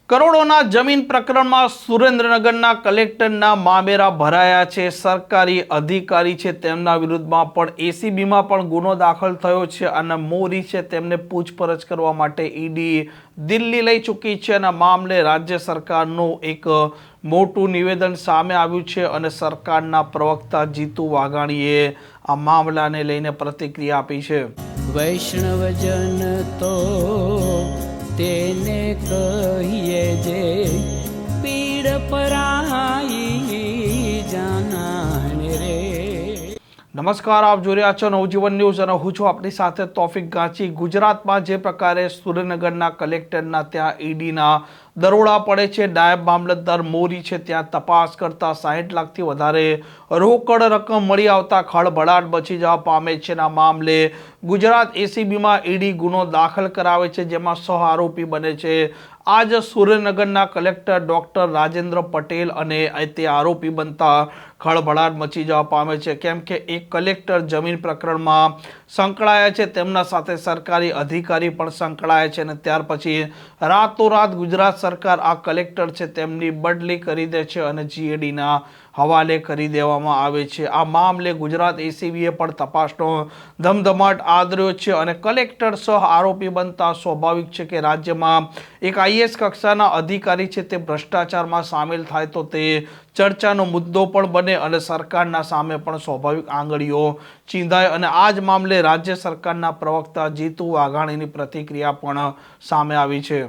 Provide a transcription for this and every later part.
કરોડોના જમીન પ્રકરણમાં સુરેન્દ્રનગરના કલેક્ટરના મામેરા ભરાયા છે। સરકારી અધિકારી છે તેમના વિરુદ્ધમાં પણ એસીબીમાં પણ ગુનો દાખલ થયો છે અને મોરી છે તેમને પૂછપરછ કરવા માટે ઈડી દિલ્હી લઈ ચૂકી છે અને મામલે રાજ્ય સરકારનું એક મોટું નિવેદન સામે આવ્યું છે અને સરકારના પ્રવક્તા જીતુ વાઘાણીએ આ મામલાને લઈને પ્રતિક્રિયા આપી છે। વૈષ્ણવજન તો તેને કહીએ જે પીડ પરાઈ જાનાને રે। નમસ્કાર, આપ જોઈ રહ્યા છો નવજીવન ન્યૂઝ અને હું છું આપની સાથે તોફિક ગાંચી। ગુજરાતમાં જે પ્રકારે સુરેન્દ્રનગરના કલેક્ટરના ત્યાં ઈડીના દરોડા પડે છે, નાયબ મામલતદાર મોરી છે ત્યાં તપાસ કરતા 60 લાખથી વધારે રોકડ રકમ મળી આવતા ખળભળાટ મચી જવા પામે છે। આ મામલે ગુજરાત એસીબીમાં ઈડી ગુનો દાખલ કરાવે છે, જેમાં 100 આરોપી બને છે। આજ સુરેન્દ્રનગરના કલેક્ટર ડોક્ટર રાજેન્દ્ર પટેલ અને તે આરોપી બનતા ખળભળાટ મચી જવા પામે છે, કેમ કે એક કલેક્ટર જમીન પ્રકરણમાં સંકળાયા છે, તેમના સાથે સરકારી અધિકારી પણ સંકળાયા છે અને ત્યાર પછી રાતોરાત ગુજરાત સરકાર આ કલેક્ટર છે તેમની બદલી કરી દે છે અને જીએડીના હવાલે કરી દેવામાં આવે છે। આ મામલે ગુજરાત એસીબીએ પણ તપાસનો ધમધમાટ આદર્યો છે અને કલેક્ટર સહ આરોપી બનતા સ્વાભાવિક છે કે રાજ્યમાં એક આઈએએસ કક્ષાના અધિકારી છે તે ભ્રષ્ટાચારમાં સામેલ થાય તો તે ચર્ચાનો મુદ્દો પણ બને અને સરકારના સામે પણ સ્વાભાવિક આંગળીઓ ચીંધાય અને આ જ મામલે રાજ્ય સરકારના પ્રવક્તા જીતુ વાઘાણીની પ્રતિક્રિયા પણ સામે આવી છે।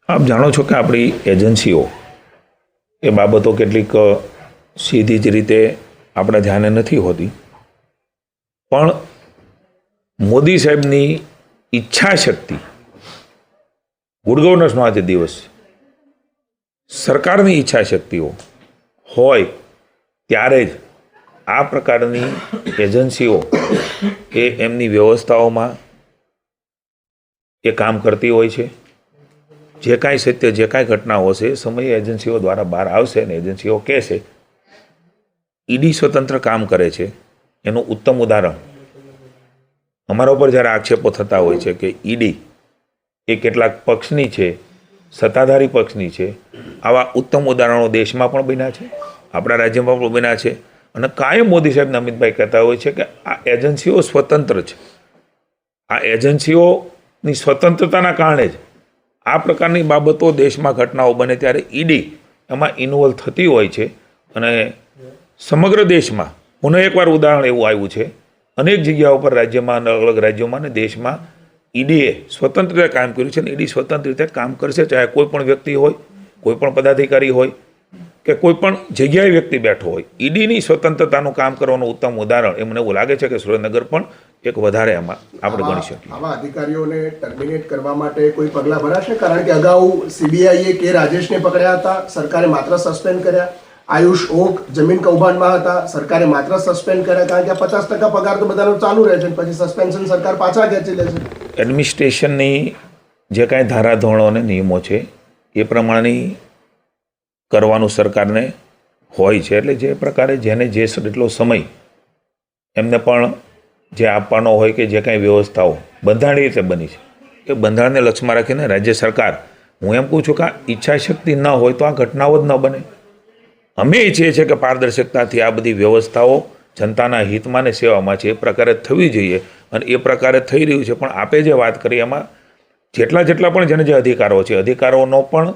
આપ જાણો છો કે આપણી એજન્સીઓ એ બાબતો કેટલીક સીધી જ રીતે આપણા ધ્યાને નથી હોતી, પણ મોદી સાહેબની ઈચ્છા શક્તિ, ગુડ ગવર્નન્સનો આજે દિવસ, સરકારની ઈચ્છા શક્તિઓ હોય ત્યારે જ આ પ્રકારની એજન્સીઓ એ એમની વ્યવસ્થાઓમાં એ કામ કરતી હોય છે। જે કાંઈ સત્ય, જે કાંઈ ઘટનાઓ છે એ સમયે એજન્સીઓ દ્વારા બહાર આવશે અને એજન્સીઓ કહેશે। ઈડી સ્વતંત્ર કામ કરે છે એનું ઉત્તમ ઉદાહરણ અમારા ઉપર જ્યારે આક્ષેપો થતા હોય છે કે ઈડી એ કેટલાક પક્ષની છે, સત્તાધારી પક્ષની છે, આવા ઉત્તમ ઉદાહરણો દેશમાં પણ બન્યા છે, આપણા રાજ્યમાં પણ બન્યા છે અને કાયમ મોદી સાહેબ અમિતભાઈ કહેતા હોય છે કે આ એજન્સીઓ સ્વતંત્ર છે। આ એજન્સીઓની સ્વતંત્રતાના કારણે જ આ પ્રકારની બાબતો દેશમાં ઘટનાઓ બને ત્યારે ઈડી એમાં ઇન્વોલ્વ થતી હોય છે અને સમગ્ર દેશમાં પુનઃ એકવાર ઉદાહરણ એવું આવ્યું છે, અનેક જગ્યાઓ પર રાજ્યમાં, અલગ અલગ રાજ્યોમાં અને દેશમાં ઈડીએ સ્વતંત્ર રીતે કામ કર્યું છે અને ઈડી સ્વતંત્ર રીતે કામ કરશે, ચાહે કોઈ પણ વ્યક્તિ હોય, કોઈ પણ પદાધિકારી હોય કે કોઈ પણ જગ્યાએ વ્યક્તિ બેઠો હોય। ઈડીની સ્વતંત્રતાનું કામ કરવાનું ઉત્તમ ઉદાહરણ એ મને એવું લાગે છે કે સુરેન્દ્રનગર પણ એક વધારે આમાં આપણે ગણી શકીએ। આવા અધિકારીઓને ટર્મિનેટ કરવા માટે કોઈ પગલાં ભરાશે? કારણ કે અગાઉ સીબીઆઈએ કે રાજેશને પકડ્યા હતા, સરકારે માત્ર સસ્પેન્ડ કર્યા। આયુષ ઓક જમીન કૌભાંડમાં હતા, સરકારે માત્ર સસ્પેન્ડ કર્યા, કારણ કે 50% પગાર તો બધાનો ચાલુ રહે છે, પછી સસ્પેન્શન સરકાર પાછા ખેંચી લે છે। એડમિનિસ્ટ્રેશનની જે કાંઈ ધારાધોરણો અને નિયમો છે એ પ્રમાણેની કરવાનું સરકારને હોય છે, એટલે જે પ્રકારે જેને જે એટલો સમય એમને પણ જે આપવાનો હોય કે જે કાંઈ વ્યવસ્થાઓ બંધારણીય રીતે બની છે એ બંધારણને લક્ષ્યમાં રાખીને રાજ્ય સરકાર, હું એમ કહું છું કે આ ઈચ્છાશક્તિ ન હોય તો આ ઘટનાઓ જ ન બને। અમે ઈચ્છીએ છીએ કે પારદર્શકતાથી આ બધી વ્યવસ્થાઓ જનતાના હિતમાં ને સેવામાં છે એ પ્રકારે થવી જોઈએ અને એ પ્રકારે થઈ રહ્યું છે। પણ આપે જે વાત કરી એમાં જેટલા પણ જેને જે અધિકારો છે, અધિકારોનો પણ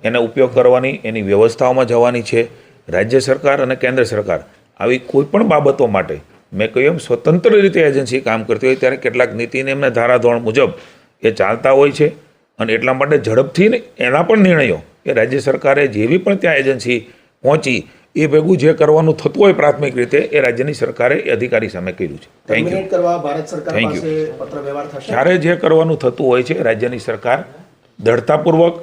એને ઉપયોગ કરવાની, એની વ્યવસ્થાઓમાં જવાની છે। રાજ્ય સરકાર અને કેન્દ્ર સરકાર આવી કોઈ પણ બાબતો માટે મેં કહ્યું એમ સ્વતંત્ર રીતે એજન્સી કામ કરતી હોય ત્યારે કેટલાક નીતિ નિયમના ધારાધોરણ મુજબ એ ચાલતા હોય છે અને એટલા માટે ઝડપથી એના પણ નિર્ણયો એ રાજ્ય સરકારે જેવી પણ ત્યાં એજન્સી પહોંચી એ ભેગું જે કરવાનું થતું હોય પ્રાથમિક રીતે એ રાજ્યની સરકારે એ અધિકારી સામે કર્યું છે। Thank you. જ્યારે જે કરવાનું થતું હોય છે રાજ્યની સરકાર દૃઢતાપૂર્વક,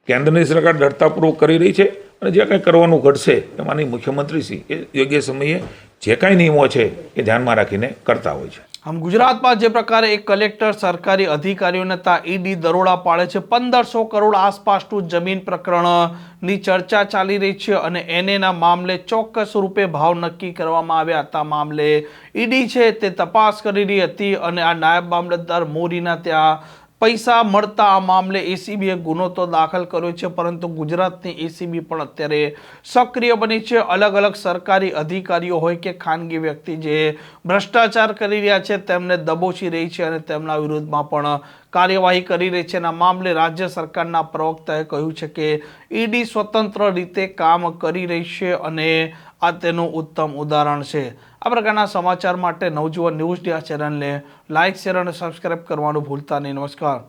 કેન્દ્રની સરકાર દૃઢતાપૂર્વક કરી રહી છે અને જે કાંઈ કરવાનું ઘટશે એમાંની મુખ્યમંત્રીશ્રી એ યોગ્ય સમયે જે કાંઈ નિયમો છે એ ધ્યાનમાં રાખીને કરતા હોય છે। આમ ગુજરાતમાં જે પ્રકારે એક કલેક્ટર સરકારી અધિકારીઓને ત્યાં ઈડી દરોડા પાડે છે, 1500 કરોડ આસપાસનું જમીન પ્રકરણની ચર્ચા ચાલી રહી છે અને એનેના મામલે ચોક્કસ રૂપે ભાવ નક્કી કરવામાં આવ્યા હતા। મામલે ઈડી છે તે તપાસ કરી રહી હતી અને આ નાયબ મામલતદાર મોરીના ત્યાં પૈસા મળતા આ મામલે એસીબીએ ગુનો તો દાખલ કર્યો છે, પરંતુ ગુજરાતની એસીબી પણ અત્યારે સક્રિય બની છે. અલગ અલગ સરકારી અધિકારીઓ હોય કે ખાનગી વ્યક્તિ જે ભ્રષ્ટાચાર કરી રહ્યા છે તેમને દબોચી રહી છે અને તેમના વિરુદ્ધમાં પણ કાર્યવાહી કરી રહી છે. આ મામલે રાજ્ય સરકારના પ્રવક્તાએ કહ્યું છે કે ઈડી સ્વતંત્ર રીતે કામ કરી રહી છે અને આ તેનું ઉત્તમ ઉદાહરણ છે. આ પ્રકારના સમાચાર માટે નવજીવન ન્યૂઝ ચેનલને લાઇક, શેર અને સબસ્ક્રાઇબ કરવાનું ભૂલતા નહીં. નમસ્કાર.